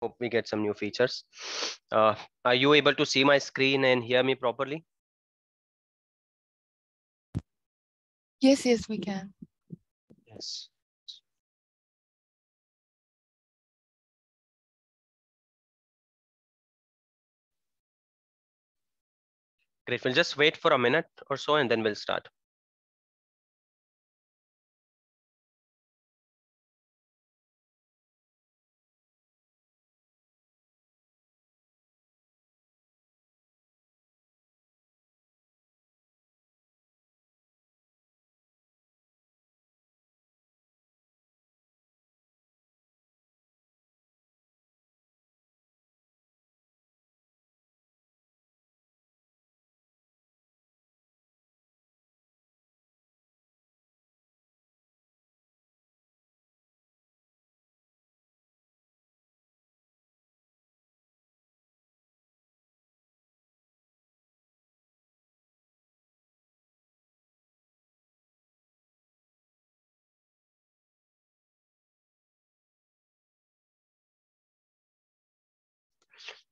Hope we get some new features. Are you able to see my screen and hear me properly? Yes, we can. Yes. Great. We'll just wait for a minute or so and then we'll start.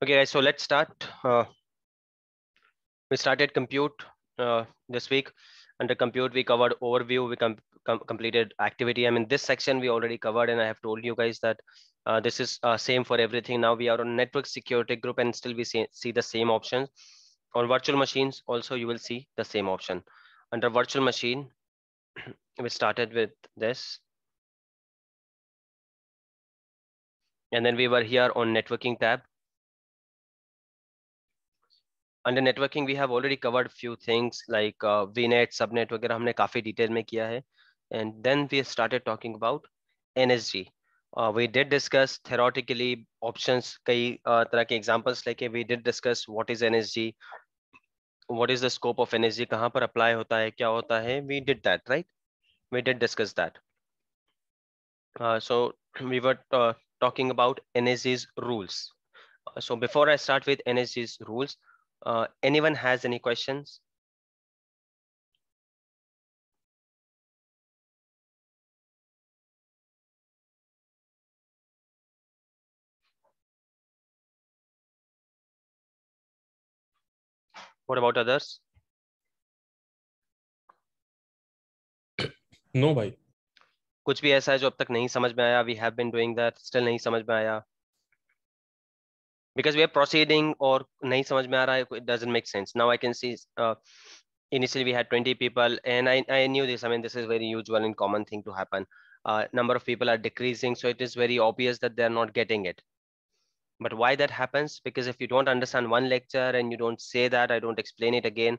Okay, guys, so let's start. We started compute this week. Under compute, we covered overview, we completed activity. I mean, this section we already covered, and I have told you guys that this is same for everything. Now we are on network security group, and still we see the same options. On virtual machines, also you will see the same option. Under virtual machine, we started with this. And then we were here on networking tab. Under networking, we have already covered few things like VNet, subnet वगैरह हमने काफी detail में किया है. And then we started talking about NSG. We did discuss theoretically options, कई तरह के examples लेके we did discuss what is NSG, what is the scope of NSG, कहाँ पर apply होता है, क्या होता है. We did that, right? We did discuss that. So we were talking about NSG's rules. So before I start with NSG's rules, anyone has any questions? What about others? No भाई. कुछ भी ऐसा है जो अब तक नहीं समझ में आया? We have been doing that, still नहीं समझ में आया? Because we are proceeding और नहीं समझ में आ रहा है, it doesn't make sense. Now I can see initially we had 20 people and I knew this. I mean, this is very usual and common thing to happen. Number of people are decreasing, so it is very obvious that they're not getting it. But why that happens? Because if you don't understand one lecture and you don't say that, I don't explain it again,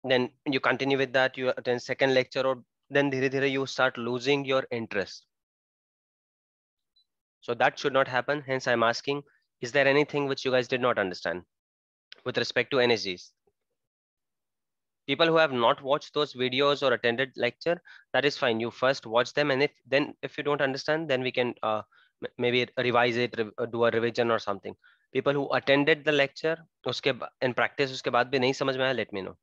then you continue with that, you attend second lecture, or then dhire dhire you start losing your interest. So that should not happen. Hence, I'm asking, is there anything which you guys did not understand with respect to NSGs? People who have not watched those videos or attended lecture, that is fine. You first watch them, and if you don't understand, then we can maybe revise it, do a revision or something. People who attended the lecture, uske in practice uske baad bhi nahi samajh mein aaya, let me know.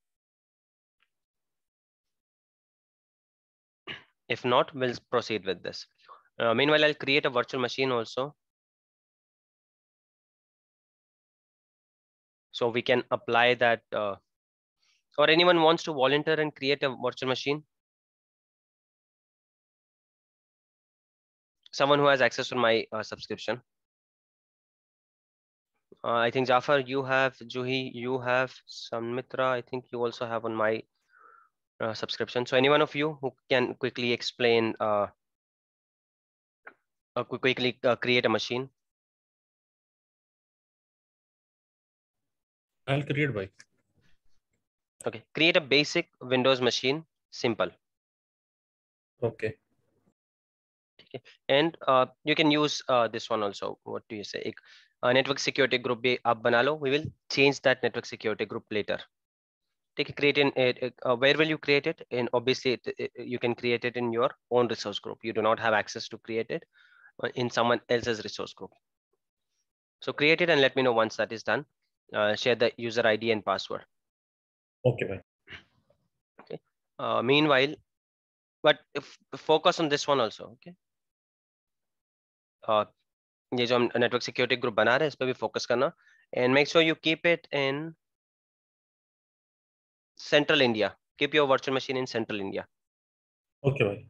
If not, we'll proceed with this. Meanwhile, I'll create a virtual machine also, so we can apply that. Or anyone wants to volunteer and create a virtual machine? Someone who has access to my subscription. I think Jafar, you have, Juhi, you have, Samitra, I think you also have on my subscription. So any one of you who can quickly explain, quickly create a machine? I'll create by. Okay, create a basic Windows machine, simple. Okay. Okay. And you can use this one also. What do you say? Network security group be aap bana lo. We will change that network security group later. Take create in where will you create it? And obviously you can create it in your own resource group. You do not have access to create it in someone else's resource group. So create it and let me know once that is done. Share the user ID and password. Okay, bye. Okay. Meanwhile, but focus on this one also. Okay. ये जो हम network security group बना रहे हैं इस पर भी focus करना, and make sure you keep it in central India, keep your virtual machine in central India. Okay भाई।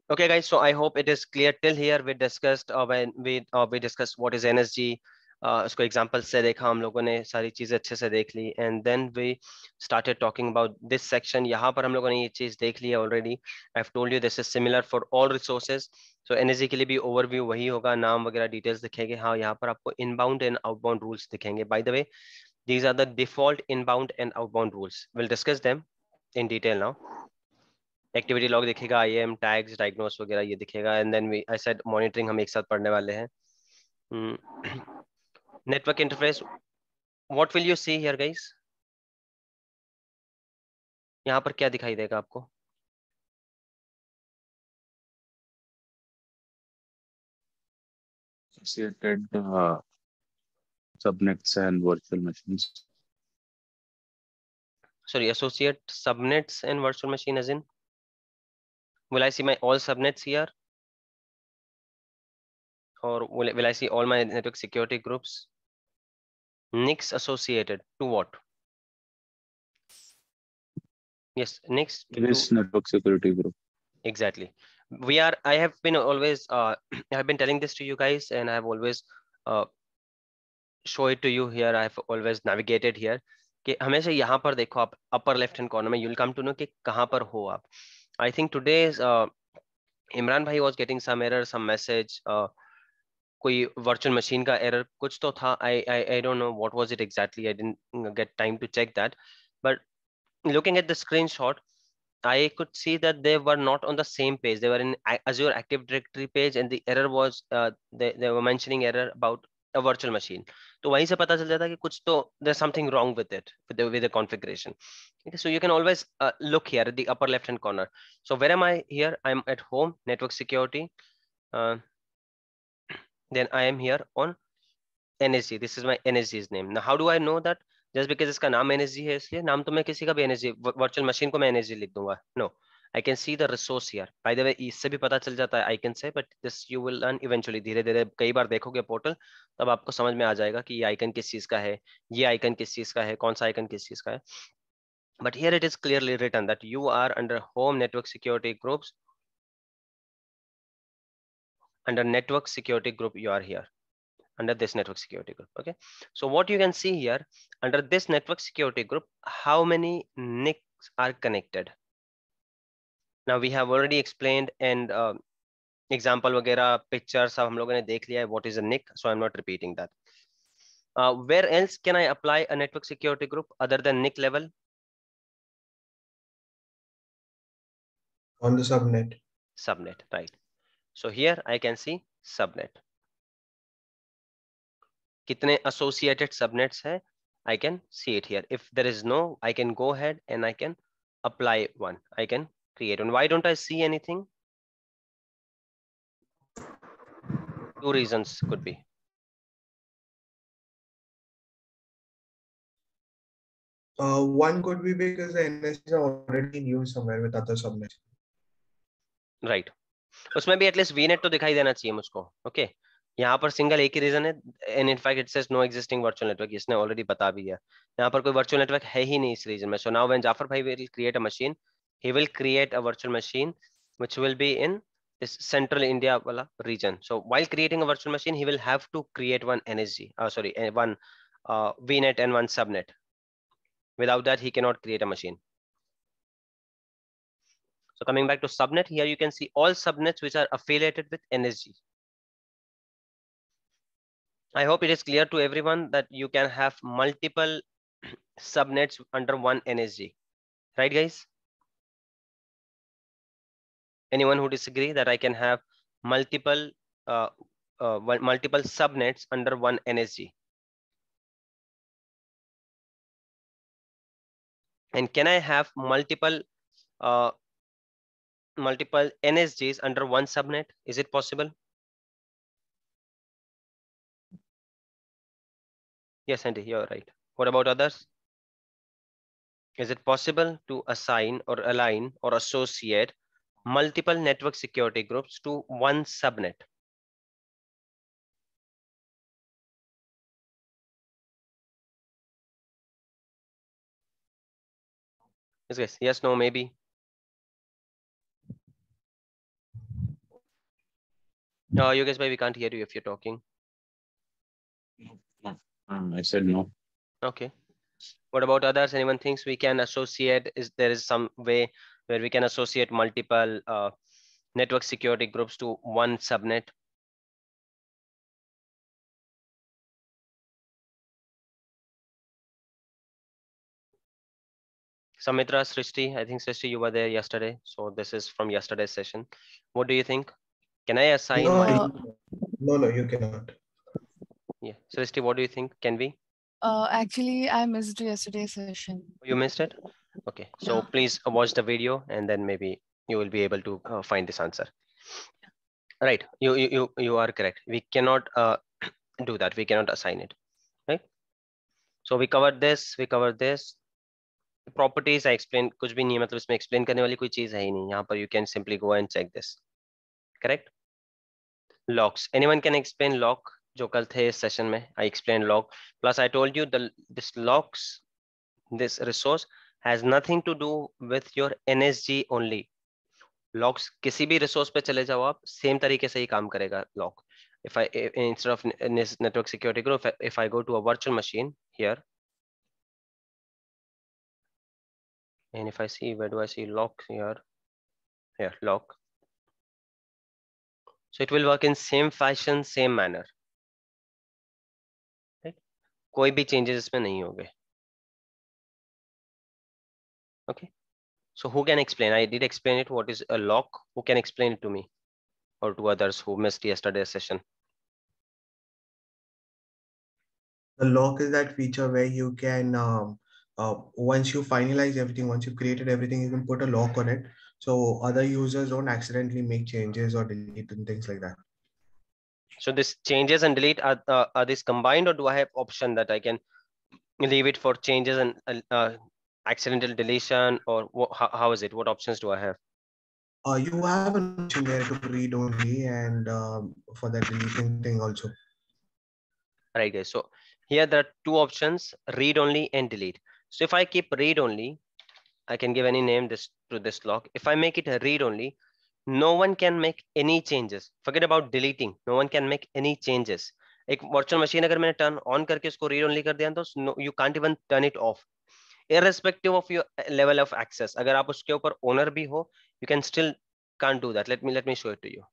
Okay, guys. So I hope it is clear till here. We discussed when we discussed what is NSG. उसको example से देखा हम लोगों ने, सारी चीजें अच्छे से देख ली, and then we started talking about this section. यहाँ पर हम लोगों ने ये चीज देख ली है already. I have told you this is similar for all resources. So NSG के लिए भी ओवरव्यू वही होगा, नाम वगैरह डिटेल्स दिखेंगे। हाँ, यहाँ पर आपको इनबाउंड एंड आउटबाउंड रूल्स दिखेंगे। By the way, these are the default inbound and outbound rules. Will discuss them in detail now. Activity log दिखेगा, आईएम टैग्स डायग्नोस वगैरह ये दिखेगा, and then we I said monitoring हम एक साथ पढ़ने वाले हैं। Network interface, what will you see here guys? यहाँ पर क्या दिखाई देगा आपको? associated subnets and virtual machines. Sorry, associate subnets and virtual machine as in, will I see my all subnets here, or will I see all my network security groups? NICs associated to what? Yes, NICs This to network security group. exactly. I have been always I have been telling this to you guys, and I have always show it to you here. I have always navigated here कि हमेशा यहाँ पर देखो आप, upper left hand corner में you'll come to know कि कहाँ पर हो आप. I think today's इमरान भाई was getting some error, some message, कोई virtual machine का error कुछ तो था. I don't know what was it exactly. I didn't get time to check that, but looking at the screenshot, I could see that they were not on the same page. They were in Azure Active Directory page, and the error was they were mentioning error about a virtual machine. तो वहीं से पता चल जाता है कि कुछ तो there's something wrong with it, with the configuration. Okay, so you can always look here at the upper left hand corner. So where am I here? I'm at home, network security. Then I am here on NSG. This is my NSG's name. Now how do I know that? Just because इसका नाम NSG है इसलिए नाम तो मैं किसी का भी NSG वर्चुअल मशीन को मैं NSG लिख दूंगा? No, I can see the resource here. By the way, इससे भी पता चल जाता है I can say, but this you will learn eventually. धीरे धीरे कई बार देखोगे पोर्टल, तब आपको समझ में आ जाएगा कि ये आइकन किस चीज का है, ये आइकन किस चीज का है, कौन सा आइकन किस चीज का है. But here it is clearly written that you are under home network security groups. Under network security group, you are here under this network security group. Okay, so what you can see here under this network security group, how many NICs are connected. Now we have already explained, and example वगैरह pictures सब हम लोगों ने देख लिया है what is a NIC, so I'm not repeating that. Where else can I apply a network security group other than NIC level? On the subnet. Subnet, right. So here I can see subnet. कितने associated subnets है? I can see it here. If there is no, I can go ahead and I can apply one. I can create one. Why don't I see anything? Two reasons could be. One could be because the NSGs are already in use somewhere with other subnets. Right. उसमें भी at least VNet तो दिखाई देना चाहिए मुझको. Okay, यहाँ पर single एक ही रीजन है, and in fact it says no existing virtual network. इसने ऑलरेडी बता भी दिया यहाँ पर कोई वर्चुअल नेटवर्क है ही नहीं इस रीजन में. सो नाउ व्हेन जाफर भाई will create a machine, he will create a virtual machine which will be in this central India wala region. So while creating a virtual machine, he will have to create one NSG, one VNet and one subnet. Without that, he cannot create a machine. So coming back to subnet, here you can see all subnets which are affiliated with NSG. I hope it is clear to everyone that you can have multiple subnets under one NSG, right guys? Anyone who disagree that I can have multiple multiple subnets under one NSG? And can I have multiple NSGs under one subnet? Is it possible? Yes, Andy, you're right. What about others? Is it possible to assign or align or associate multiple network security groups to one subnet? Yes, yes, no, maybe. You guys, we can't hear you if you're talking. I said no. Okay. What about others? Anyone thinks we can associate? Is there is some way where we can associate multiple network security groups to one subnet? Samitra, Srishti, I think Srishti, you were there yesterday. So this is from yesterday's session. What do you think? Can I assign No, multiple? no, you cannot. Yeah. Srishti, what do you think? Can we? Actually, I missed yesterday's session. You missed it? Okay. So Yeah. please watch the video and then maybe you will be able to find this answer. Right. You are correct. We cannot do that. We cannot assign it. Right. So we covered this. We covered this. Properties I explained. कुछ भी नहीं है मतलब इसमें explain करने वाली कोई चीज है ही नहीं. यहाँ पर you can simply go and check this. Correct. Locks. Anyone can explain lock? जो कल थे इस session में. I explained lock. Plus I told you this locks, this resource has nothing to do with your NSG only. Logs किसी भी resource पे चले जाओ आप, same तरीके से ही काम करेगा log. If I instead of network security group, if I go to a virtual machine here, and if I see, where do I see log here? Here, log. So it will work in same fashion, same manner. Right? कोई भी changes इसमें नहीं होंगे. Okay. So who can explain? I did explain it. What is a lock? Who can explain it to me or to others who missed yesterday's session? The lock is that feature where you can, once you finalize everything, once you've created everything, you can put a lock on it. So other users don't accidentally make changes or delete and things like that. So this changes and delete are these combined, or do I have option that I can leave it for changes and accidental deletion, or how is it? What options do I have? You have an option there to read only and for that deleting thing also. Right, guys. So here there are two options: read only and delete. So if I keep read only, I can give any name this to this lock. If I make it a read only, no one can make any changes. Forget about deleting. No one can make any changes. एक virtual machine अगर मैंने turn on करके उसको read only कर दिया तो no, you can't even turn it off. Irrespective of your level of access, अगर आप उसके ऊपर owner भी हो, you can still can't do that. Let me show it to you.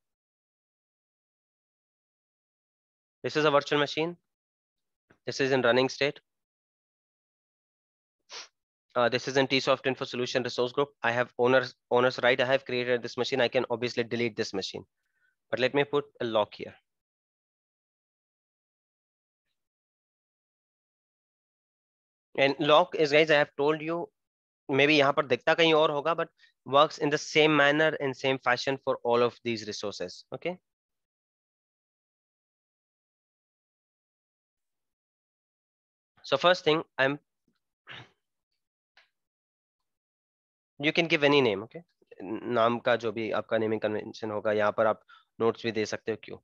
This is a virtual machine. This is in running state. This is in Tsoft Info Solution Resource Group. I have owners right. I have created this machine. I can obviously delete this machine, but let me put a lock here. And lock is, guys, I have told you, maybe यहाँ पर दिखता कहीं और होगा, but works in the same manner and same fashion for all of these resources. Okay. So first thing, you can give any name. Okay. नाम का जो भी आपका naming convention होगा, यहाँ पर आप notes भी दे सकते हो क्यों.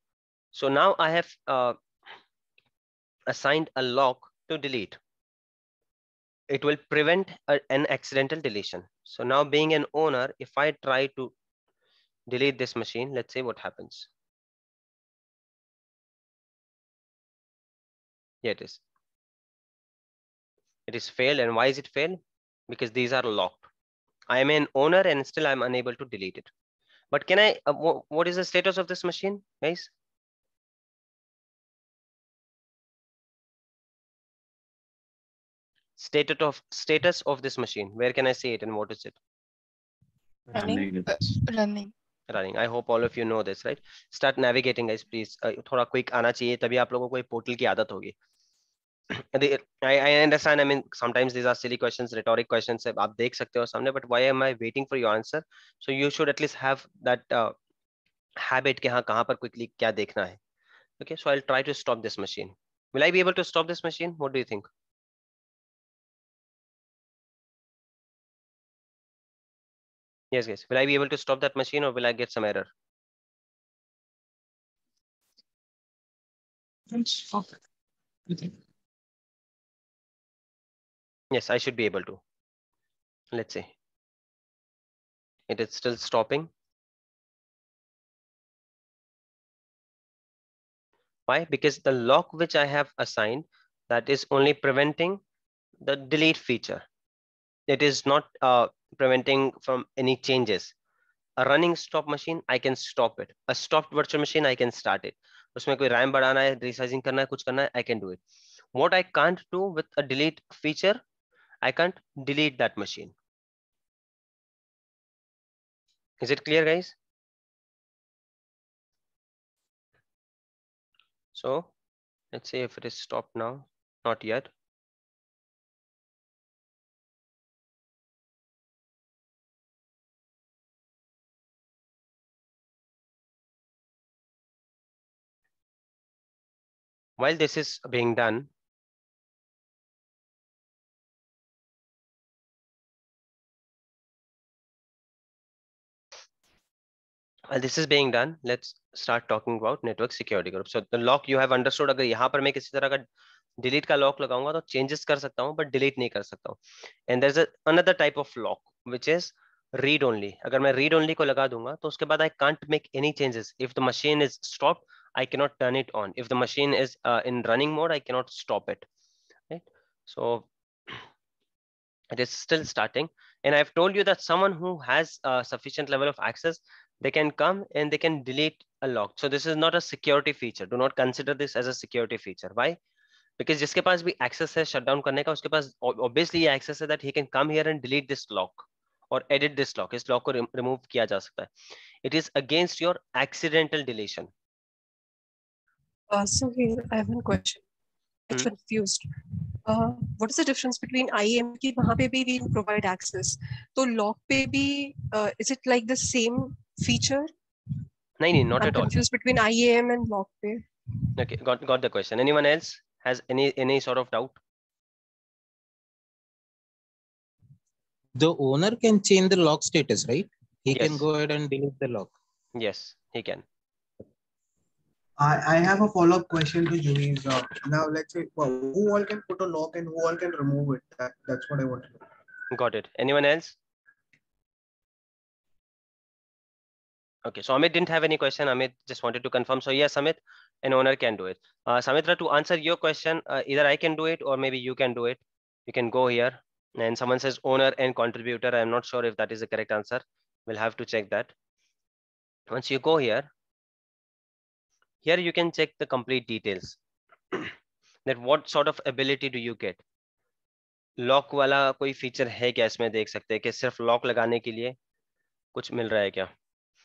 So now I have assigned a lock to delete. It will prevent an accidental deletion. So now, being an owner, if I try to delete this machine, let's see what happens. Here it is. It is failed. And why is it failed? Because these are locked. I am an owner and still I'm unable to delete it. But can I, what is the status of this machine, guys? Status of this machine. Where can I see it and what is it? Running. Running. Running. I hope all of you know this, right? Start navigating, guys, please. थोड़ा quick आना चाहिए, तभी आप लोगों को ये portal की आदत होगी. I understand. I mean, sometimes these are silly questions, rhetoric questions. आप देख सकते हो सामने, but why am I waiting for your answer? So you should at least have that habit कि हाँ कहाँ पर quickly क्या देखना है. Okay, so I'll try to stop this machine. Will I be able to stop this machine? What do you think? Yes, guys. Will I be able to stop that machine or will I get some error? Yes, I should be able to. Let's see. It is still stopping. Why? Because the lock which I have assigned, that is only preventing the delete feature. It is not preventing from any changes. A running stop machine, I can stop it. A stopped virtual machine, I can start it. उसमें कोई RAM बढ़ाना है, resizing करना है, कुछ करना है, I can do it. What I can't do with a delete feature, I can't delete that machine. Is it clear, guys? So let's see if it is stopped now. Not yet. While this is being done, let's start talking about network security group. So the lock you have understood. अगर यहाँ पर मैं किसी तरह का delete का lock लगाऊंगा तो changes कर सकता हूँ, but delete नहीं कर सकता हूँ. And there's another type of lock which is read only. अगर मैं read only को लगा दूंगा तो उसके बाद I can't make any changes. If the machine is stopped, I cannot turn it on. If the machine is in running mode, I cannot stop it. Right? So it is still starting. And I've told you that someone who has a sufficient level of access, they can come and they can delete a lock. So this is not a security feature. Do not consider this as a security feature. Why? Because जिसके पास भी access है shutdown करने का, उसके पास obviously ये access है that he can come here and delete this lock or edit this lock. इस lock को remove किया जा सकता है. It is against your accidental deletion. So here I have one question. I'm confused. What is the difference between IAM कि वहाँ पे भी we provide access? तो lock पे भी is it like the same feature? नहीं, not I'm at all. confused between IAM and lock पे. Okay, got the question. Anyone else has any sort of doubt? The owner can change the lock status, right? He Yes. can go ahead and delete the lock. Yes, he can. I have a follow-up question to Juiz. Now let's say, well, who all can put a lock and who all can remove it? That's what I want to know. Got it. Anyone else? Okay, so Amit didn't have any question. Amit just wanted to confirm. So yes, Amit, an owner can do it. Samitra, to answer your question, either I can do it or maybe you can do it. You can go here and someone says owner and contributor. I'm not sure if that is the correct answer. We'll have to check that. Once you go here you can check the complete details. That what sort of ability do you get? Lock वाला कोई feature है क्या इसमें, देख सकते हैं कि सिर्फ लॉक लगाने के लिए कुछ मिल रहा है क्या.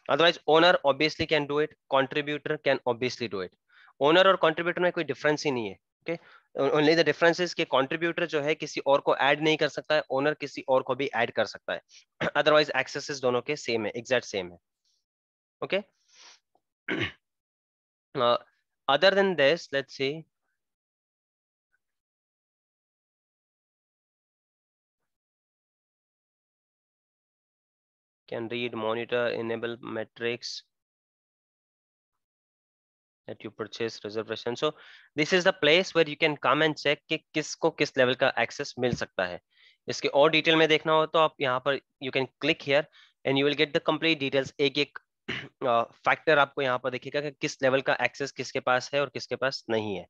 Otherwise, owner obviously can do it. Contributor can obviously do it. Owner और contributor में कोई difference ही नहीं है. Okay? Only the difference is कि contributor जो है किसी और को add नहीं कर सकता है, owner किसी और को भी add कर सकता है. Otherwise, accesses दोनों के same है, exact same है. Okay? Other than this, let's see. Can read, monitor, enable metrics that you purchase reservation. So this is the place where you can come and check कि किसको किस level का access मिल सकता है. इसके और detail में देखना हो तो आप यहाँ पर you can click here and you will get the complete details. एक factor आपको यहाँ पर दिखेगा कि किस level का access किसके पास है और किसके पास नहीं है.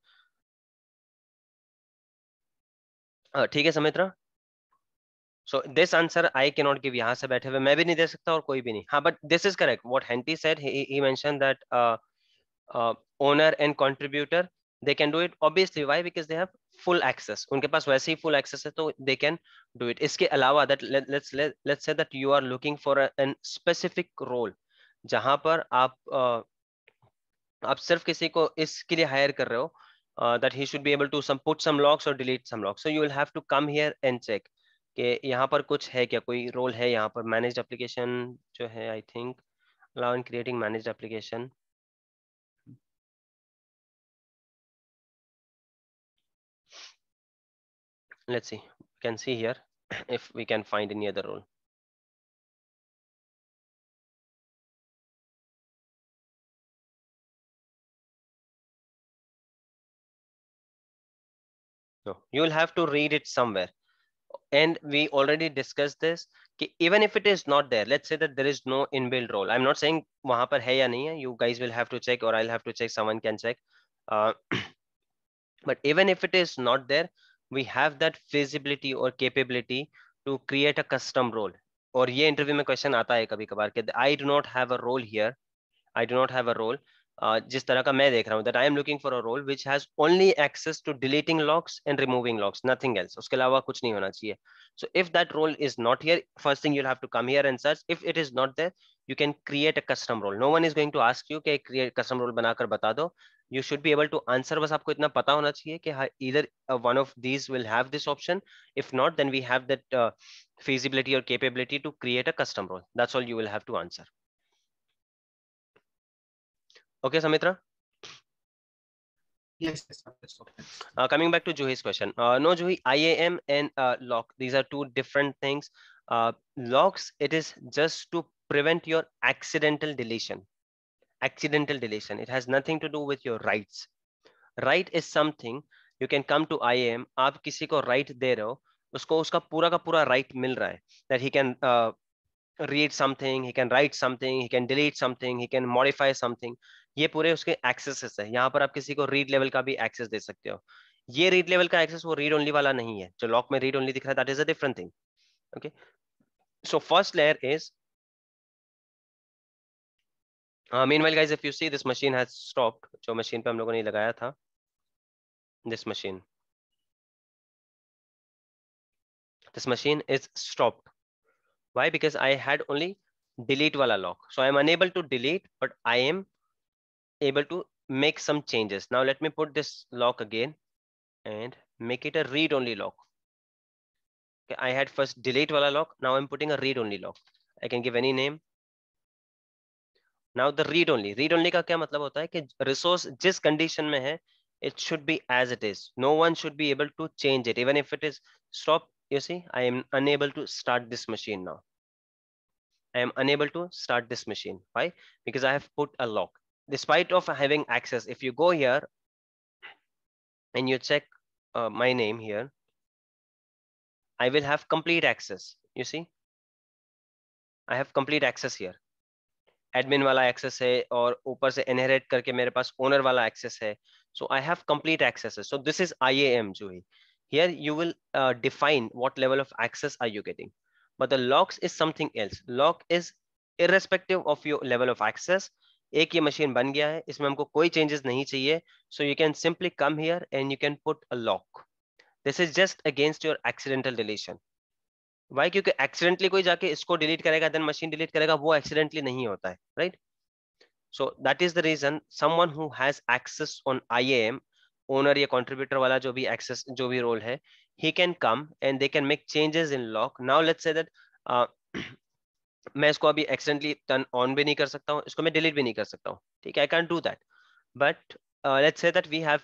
ठीक है Sumitra? So this answer I cannot give. यहाँ से बैठे हुए मैं भी नहीं दे सकता और कोई भी नहीं. हाँ, but this is correct. What Henty said, he mentioned that owner and contributor, they can do it obviously. Why? Because they have full access. उनके पास वैसे ही full access है तो they can do it. इसके अलावा that let's say that you are looking for an specific role जहाँ पर आप सिर्फ किसी को इसके लिए hire कर रहे हो that he should be able to put some locks or delete some locks. So you will have to come here and check कि यहाँ पर कुछ है क्या, कोई रोल है यहाँ पर. मैनेज्ड एप्लीकेशन जो है I think allow in creating managed application. Let's see, we can see here if we can find any other role. No, you will have to read it somewhere. And we already discussed this. Even if it is not there, let's say that there is no inbuilt role. I'm not saying wahan par hai ya nahi hai. You guys will have to check, or I'll have to check. Someone can check. But even if it is not there, we have that feasibility or capability to create a custom role. और ये interview में question आता है कभी कभार कि I do not have a role here. I do not have a role. जिस तरह का मैं देख रहा हूँ, that I am looking for a role which has only access to deleting logs and removing logs, nothing else. उसके अलावा कुछ नहीं होना चाहिए. So if that role is not here, first thing you'll have to come here and search. If it is not there, you can create a custom role. No one is going to ask you कि create custom role बनाकर बता दो. You should be able to answer. बस आपको इतना पता होना चाहिए कि either one of these will have this option. If not, then we have that feasibility or capability to create a custom role. That's all you will have to answer. Okay, Samitra? Yes. Coming back to Juhi's question. No, Juhi, IAM and lock, these are two different things. Locks, it is just to prevent your accidental deletion. Accidental deletion. It has nothing to do with your rights. Right is something you can come to IAM. आप किसी को right दे रहे हो, उसको उसका पूरा का पूरा right मिल रहा है. That he can read something, he can write something, he can delete something, he can modify something. ये पूरे उसके accesses है. यहाँ पर आप किसी को read level का भी access दे सकते हो. ये read level का access वो read only वाला नहीं है. जो lock में read only दिख रहा है, that is a different thing. Okay. So first layer is. Meanwhile, guys, if you see this machine has stopped. जो machine पे हम लोगों ने लगाया था. This machine. This machine is stopped. Why? Because I had only delete wala lock. So I am unable to delete, but I am able to make some changes. Now let me put this lock again and make it a read only lock. Okay, I had first delete wala lock. Now I'm putting a read only lock. I can give any name. Now the read only का क्या मतलब होता है कि resource जिस condition में है, it should be as it is. No one should be able to change it. Even if it is stopped, you see, I am unable to start this machine now. I am unable to start this machine. Why? Because I have put a lock. Despite of having access, if you go here and you check my name here, I will have complete access. You see, I have complete access here. Admin वाला access है और ऊपर से inherit करके मेरे पास owner वाला access है. So I have complete access. So this is IAM, Juhi. Here you will define what level of access are you getting. But the locks is something else. Lock is irrespective of your level of access. एक ये machine बन गया है, इसमें हमको कोई changes नहीं चाहिए. So you can simply come here and you can put a lock. This is just against your accidental deletion. Why? क्योंकि accidentally कोई जाके इसको delete करेगा, then machine delete करेगा, वो accidentally नहीं होता है, right? So that is the reason someone who has access on IAM, owner या contributor वाला जो भी access, जो भी role है, he can come and they can make changes in lock. Now let's say that मैं इसको अभी accidentally turn on भी नहीं कर सकता हूँ, इसको मैं delete भी नहीं कर सकता हूँ, ठीक है? I can't do that. But let's say that we have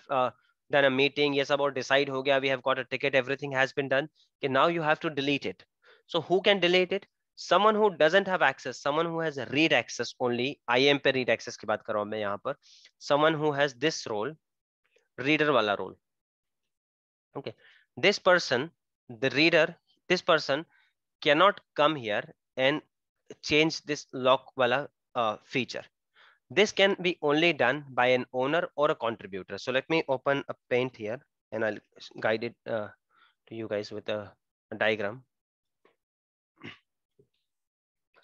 done a meeting, ये सब और decide हो गया, we have got a ticket, everything has been done. Okay, now you have to delete it. So who can delete it? Someone who doesn't have access, someone who has read access only. IAM पे read access की बात कर रहा हूँ मैं यहाँ पर. Someone who has this role, reader वाला role. Okay, this person, the reader, this person cannot come here and change this lock wala feature. This can be only done by an owner or a contributor. So let me open a paint here and I'll guide it to you guys with a diagram.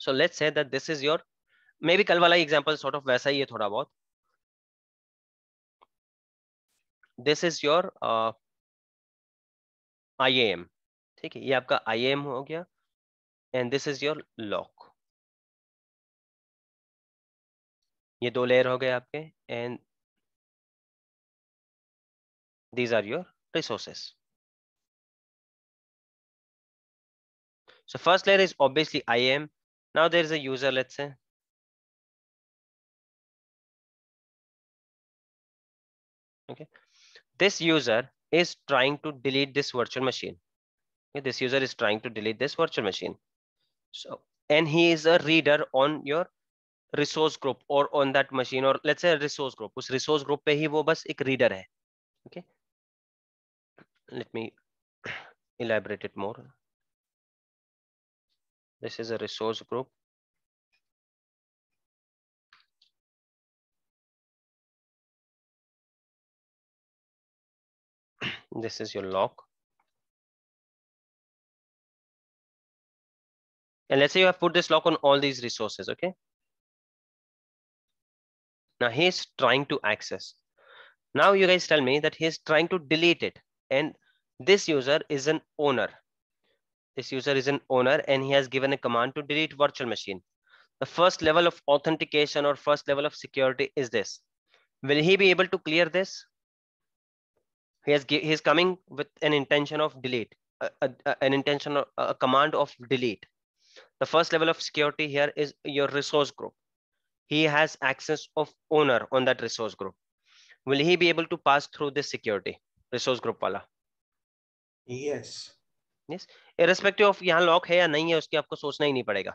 So let's say that this is your, maybe कल वाला example sort of वैसा ही है थोड़ा बहुत. This is your IAM. ठीक है, ये आपका IAM हो गया and this is your lock. ये दो लेयर हो गए आपके and these are your resources. So first layer is obviously IAM. Now there is a user, let's say. Okay, this user is trying to delete this virtual machine. Okay, this user is trying to delete this virtual machine. So, and he is a reader on your resource group or on that machine, or let's say a resource group. उस resource group पे ही वो बस एक reader है. Okay. let me elaborate it more. This is a resource group. This is your lock. And let's say you have put this lock on all these resources, okay? Now he's trying to access. Now you guys tell me that he's trying to delete it. And this user is an owner. This user is an owner and he has given a command to delete virtual machine. The first level of authentication or first level of security is this. Will he be able to clear this? He's coming with an intention of delete, an intention, a command of delete. The first level of security here is your resource group. He has access of owner on that resource group. Will he be able to pass through this security? Resource group वाला? Yes. Yes. Irrespective of यहाँ lock है या नहीं है, उसकी आपको सोचना ही नहीं पड़ेगा.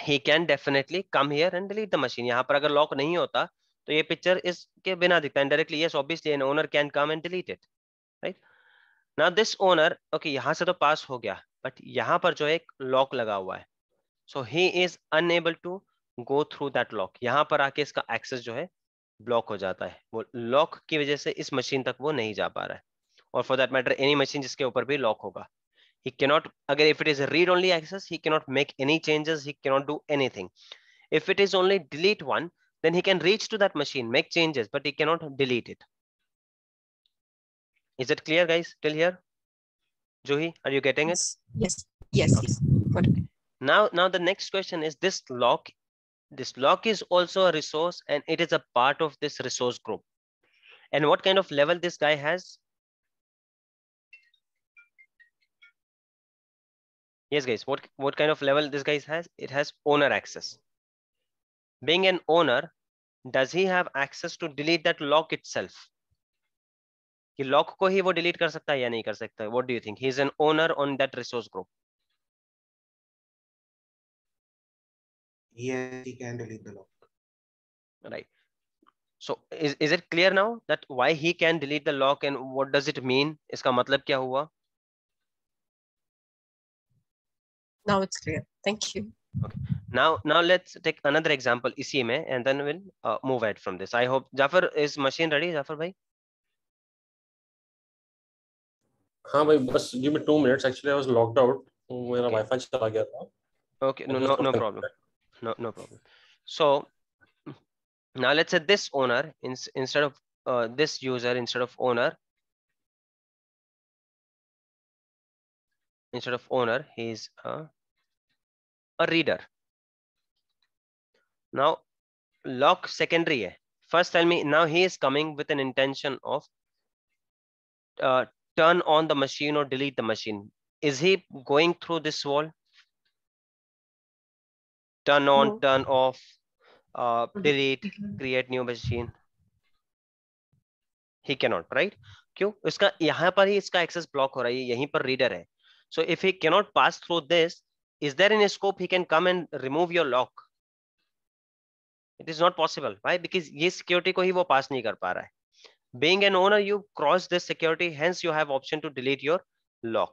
He can definitely come here and delete the machine. यहाँ पर अगर lock नहीं होता, तो ये picture इसके बिना दिखता है. Directly, yes, obviously an owner can come and delete it, right? Now this owner, okay, यहाँ से तो pass हो गया, but यहाँ पर जो एक lock लगा हुआ है, so he is unable to go through that lock. यहाँ पर आके इसका access जो है block हो जाता है. वो lock की वजह से इस machine तक वो नहीं जा पा रहा है. और for that matter, any machine जिसके ऊपर भी lock होगा, he cannot, अगर if it is a read only access, he cannot make any changes, he cannot do anything. If it is only delete one, then he can reach to that machine, make changes, but he cannot delete it. Is it clear, guys, till here? Juhi, are you getting it? Yes. Yes. Okay. Yes. Got it. Now the next question is this lock is also a resource and it is a part of this resource group. And what kind of level this guy has? Yes, guys, what kind of level this guy has? It has owner access. Being an owner, does he have access to delete that lock itself? कि lock को ही वो delete कर सकता है या नहीं कर सकता है? What do you think? He is an owner on that resource group. Yes, he can delete the lock. Right. So is it clear now that why he can delete the lock and what does it mean? इसका मतलब क्या हुआ? Now it's clear. Thank you. Okay. Now let's take another example इसी में and then we'll move ahead from this. I hope Jafar, is machine ready? Jafar भाई? हाँ भाई, बस give me 2 minutes. Actually, I was logged out. मेरा Okay. Wi-Fi चला गया था. Okay, no problem. No problem. So now let's say this owner instead of this user, instead of owner, he's a reader. Now lock secondary है. First tell me, now he is coming with an intention of turn on the machine or delete the machine. Is he going through this wall? Turn on, No. turn off, delete, create new machine. He cannot, right? क्यों? इसका यहाँ पर ही इसका access block हो रहा है, यहीं पर reader है. So if he cannot pass through this, is there any scope he can come and remove your lock? It is not possible. Why? Because ये security को ही वो pass नहीं कर पा रहा है. Being an owner, you cross this security, hence you have option to delete your lock.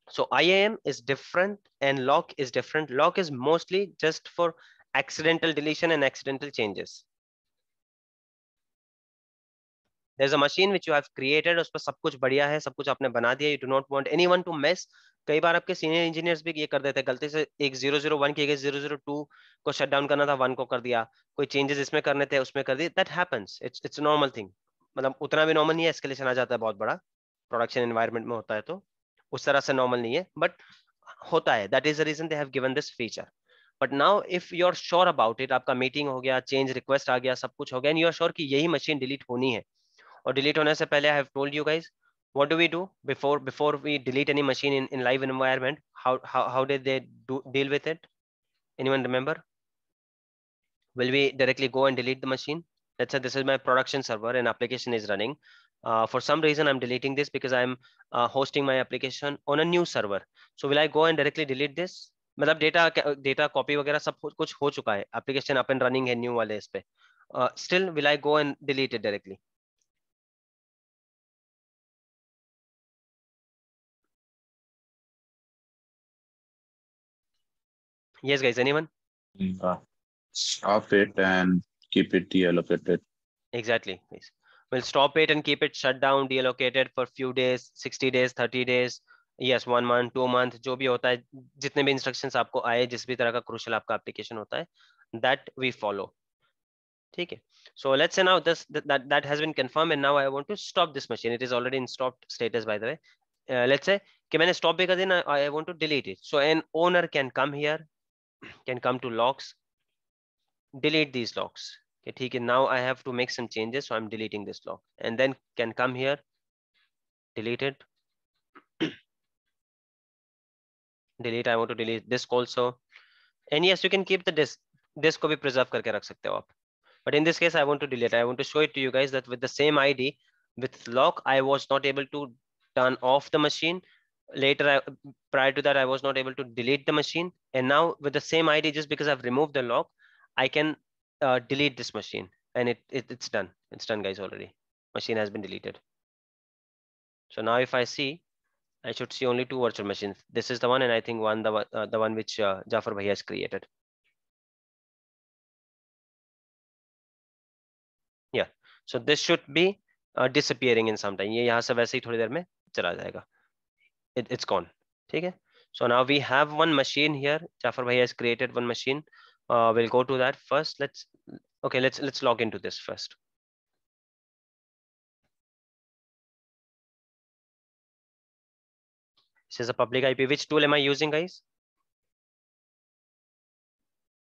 So IAM is different and lock is different. Lock is mostly just for accidental deletion and accidental changes. There's a machine which you have created, उस पर सब कुछ बढ़िया है, सब कुछ आपने बना दिया. You do not want anyone to mess. कई बार आपके सीनियर इंजीनियर्स भी ये कर देते हैं, गलती से एक 001 की जगह 002 को शट डाउन करना था, 1 को कर दिया, कोई चेंजेस इसमें करने थे उसमें कर दिए. That happens. It's a normal thing. मतलब उतना भी नॉर्मल नहीं है, एस्केलेशन आ जाता है बहुत बड़ा, प्रोडक्शन एनवायरनमेंट में होता है तो उस तरह से नॉर्मल नहीं है, बट होता है. That is the reason they have given this feature. But now if you're sure about it, आपका मीटिंग हो गया, चेंज रिक्वेस्ट आ गया, सब कुछ हो गया, and you are sure कि यही मशीन डिलीट होनी है, और डिलीट होने से पहले I have told you guys what do we do before we delete any machine in live environment. How did they deal with it? Anyone remember? Will we directly go and delete the machine? Let's say this is my production server and application is running. For some reason I'm deleting this because I'm hosting my application on a new server. So will I go and directly delete this? मतलब data copy वगैरह सब कुछ हो चुका है, application up and running है new वाले इस पे. Still will I go and delete it directly? Yes, guys, anyone? Stop it and keep it deallocated. Exactly. Yes. We'll stop it and keep it shut down, deallocated for few days, 60 days, 30 days. Yes, 1 month, 2 month, जो भी होता है, जितने भी instructions आपको आए, जिस भी तरह का crucial आपका application होता है, that we follow. ठीक है. So let's say now that has been confirmed, and now I want to stop this machine. It is already in stopped status, by the way. Let's say कि मैंने stop भी कर दिया, I want to delete it. So an owner can come here, can come to logs, delete these logs. Okay, ठीक है. Now I have to make some changes, so I'm deleting this log, and then can come here, delete it, delete. I want to delete this also, and yes, you can keep the disk को भी preserve करके रख सकते हो आप. But in this case, I want to delete. I want to show it to you guys that with the same ID, with lock, I was not able to turn off the machine. Later, prior to that, I was not able to delete the machine. And now with the same ID, just because I've removed the lock, I can delete this machine. And it's done. It's done, guys, already. Machine has been deleted. So now if I see, I should see only 2 virtual machines. This is the one, and I think the one which Jafar Bhai has created. Yeah, so this should be disappearing in some time. ये यहाँ से वैसे ही थोड़ी देर में चला जाएगा. It's gone. ठीक है. So now we have one machine here. Jafar Bhai has created one machine. We'll go to that first. Let's log into this first. This is a public IP. Which tool am I using, guys?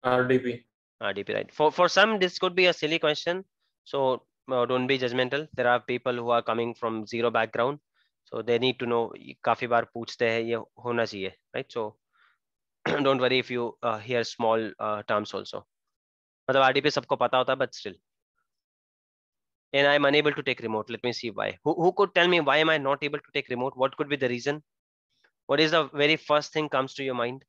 RDP. RDP, right? For some, this could be a silly question. So don't be judgmental. There are people who are coming from zero background, so they need to know. काफी बार पूछते हैं, ये होना चाहिए, right? So don't worry if you hear small terms also. मतलब RDP सबको पता होता है, but still. And I'm unable to take remote. Let me see why. Who could tell me why am I not able to take remote? What could be the reason? What is the very first thing comes to your mind?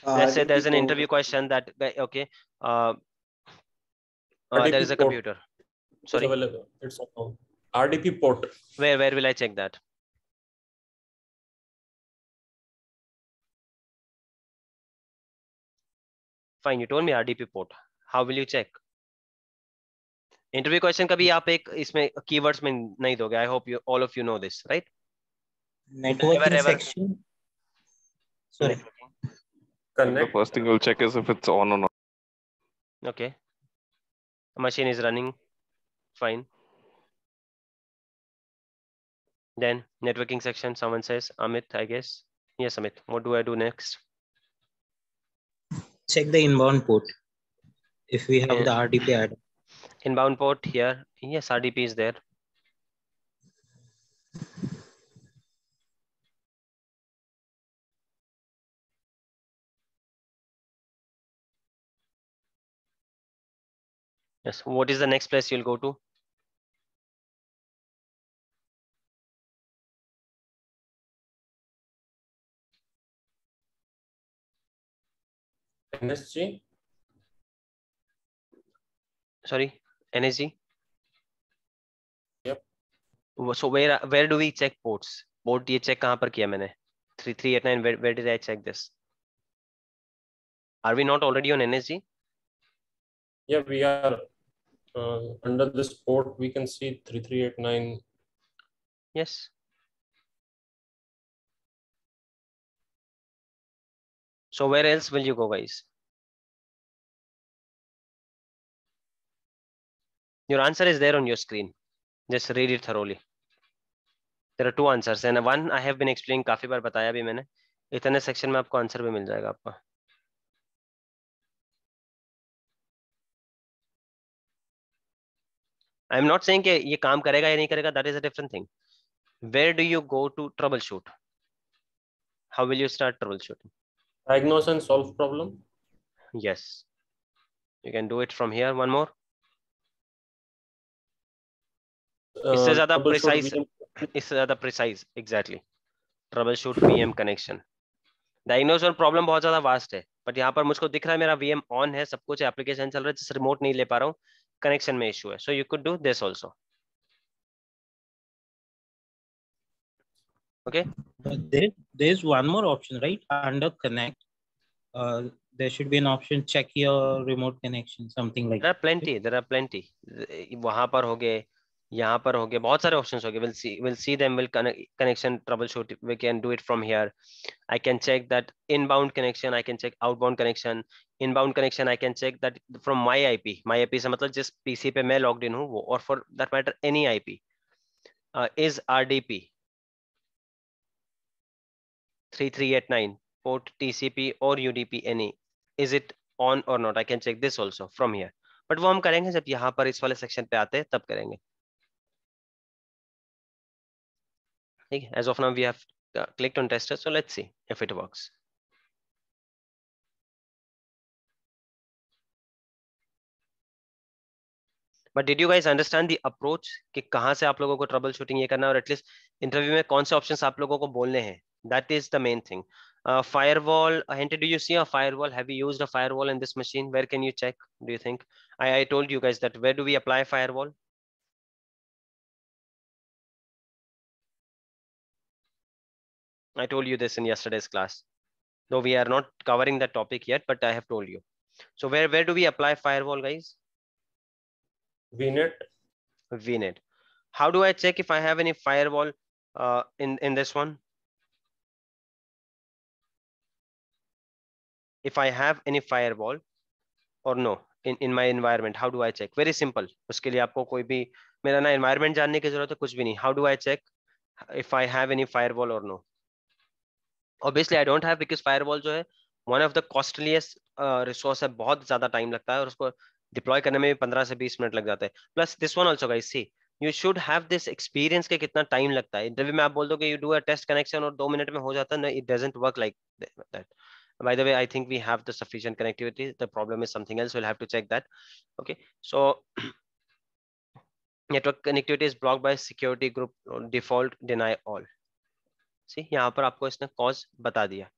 Let's say there's an interview question that okay. There is a computer. Sorry. It's available. It's on RDP port. Where will I check that? Fine, you told me RDP port. How will you check? Interview question कभी आप एक इसमें keywords में नहीं दोगे. I hope all of you know this, right? Networking section. Sorry. Connect. The first thing you'll check is if it's on or not. Okay. Machine is running. Fine. Then networking section, someone says, Amit, I guess. Yes, Amit. What do I do next? Check the inbound port. If we have the RDP added. Inbound port here. Yes, RDP is there. Yes. What is the next place you'll go to? NSG. Sorry, NSG. Yep. So where do we check ports? Port ये check कहाँ पर किया मैंने? 3389. Where did I check this? Are we not already on NSG? Yeah, we are. Under this port, we can see 3389. Yes. So where else will you go, guys? Your answer is there on your screen. Just read it thoroughly. There are 2 answers, and one I have been explaining. काफी बार बताया भी मैंने. इतने section में आपको answer भी मिल जाएगा आपका. I'm not saying कि ये काम करेगा या नहीं करेगा. That is a different thing. Where do you go to troubleshoot? How will you start troubleshooting? Diagnose and solve problem. Yes. You can do it from here. One more. इससे ज़्यादा precise. Exactly. Troubleshoot VM connection. Diagnose और problem बहुत ज़्यादा vast है. But यहाँ पर मुझको दिख रहा है मेरा VM on है, सब कुछ application चल रहा है, just remote नहीं ले पा रहा हूँ. Connection में issue है. So you could do this also. Okay. But there is one more option, right? Under connect. there should be an option, check your remote connection, something like there that. are plenty वहां पर हो गए, यहाँ पर हो गए, बहुत सारे ऑप्शंस हो गए. We'll see them. Will connection troubleshoot, we can do it from here. I can check that inbound connection, I can check outbound connection. Inbound connection I can check that from my IP. My IP से मतलब जिस PC पे मैं logged in हूँ वो, or for that matter any IP. Is RDP 3389 port TCP or UDP any, is it on or not? I can check this also from here. But वो हम करेंगे जब यहाँ पर इस वाले सेक्शन पे आते हैं तब करेंगे. ठीक है, as of now we have clicked on tester, so let's see if it works. But did you guys understand the approach कि कहाँ से आप लोगों को ट्रबल शूटिंग ये करना है, और एटलीस्ट इंटरव्यू में कौन से ऑप्शंस आप लोगों को बोलने हैं? That is the main thing. Firewall, Hente, do you see a firewall? Have you used a firewall in this machine? Where can you check, do you think? I told you guys that where do we apply firewall? I told you this in yesterday's class. Though we are not covering that topic yet, but I have told you. So where do we apply firewall, guys? VNet. VNet. How do I check if I have any firewall in this one? If I have any firewall or no in my environment, how do I check? Very simple. उसके लिए आपको कोई भी मेरा ना environment जानने की जरूरत है, कुछ भी नहीं. How do I check if I have any firewall or no? Obviously I don't have, because firewall जो है one of the costliest resource है, बहुत ज्यादा टाइम लगता है और उसको डिप्लॉय करने में भी 15 से 20 मिनट लग जाते हैं. Plus this one also guys, see you should have this experience के कितना टाइम लगता है. इंटरव्यू में आप बोल दो कि you do a test connection और 2 मिनट में हो जाता है. It doesn't work like that. By the way, I think we have the sufficient connectivity. The problem is something else. We'll have to check that. Okay, so network connectivity is blocked by security group default deny all. See, यहाँ पर आपको इसने cause बता दिया.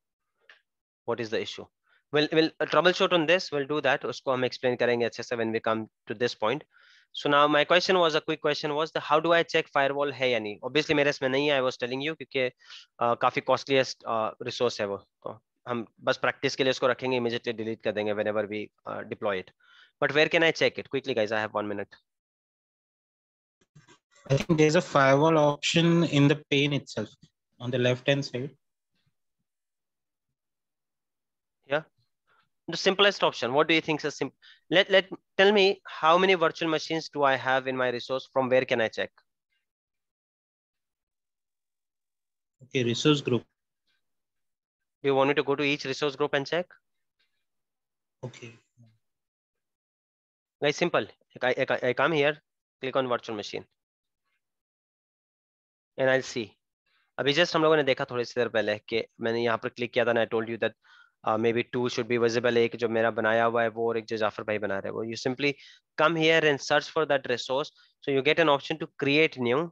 What is the issue? We'll troubleshoot on this. We'll do that. उसको हम explain करेंगे अच्छे से when we come to this point. So now my question was, a quick question was the how do I check firewall है या नहीं? Obviously मेरे इसमें नहीं है. I was telling you क्योंकि काफी costliest resource है वो. तो हम बस practice के लिए उसको रखेंगे, immediately delete कर देंगे whenever we deploy it. But where can I check it? Quickly guys, I have 1 minute. I think there's a firewall option in the pane itself on the left hand side. Yeah, the simplest option. What do you think is simple? Tell me how many virtual machines do I have in my resource? From where can I check? Okay, resource group. Do you want me to go to each resource group and check? Okay. Guys, simple. I come here, click on virtual machine, and I'll see. अभी just हम लोगों ने देखा थोड़ी सी देर पहले कि मैंने यहाँ पर क्लिक किया था. I told you that maybe 2 should be visible. एक जो मेरा बनाया हुआ है वो, और एक जो जाफर भाई बना रहे हैं वो. You simply come here and search for that resource. So you get an option to create new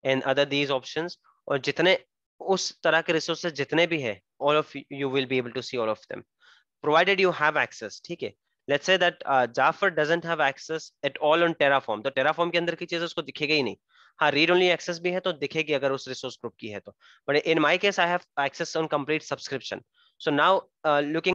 and other these options. और जितने उस तरह के resources जितने भी है, all of you will be able to see all of them, provided you have access. ठीक है. Let's say that Jafar doesn't have access at all on Terraform. तो Terraform के अंदर की चीजें उसको दिखेगा ही नहीं. हाँ, read only access भी है तो दिखेगी अगर उस resource group की है तो. But in my case, I have access on complete subscription. So now looking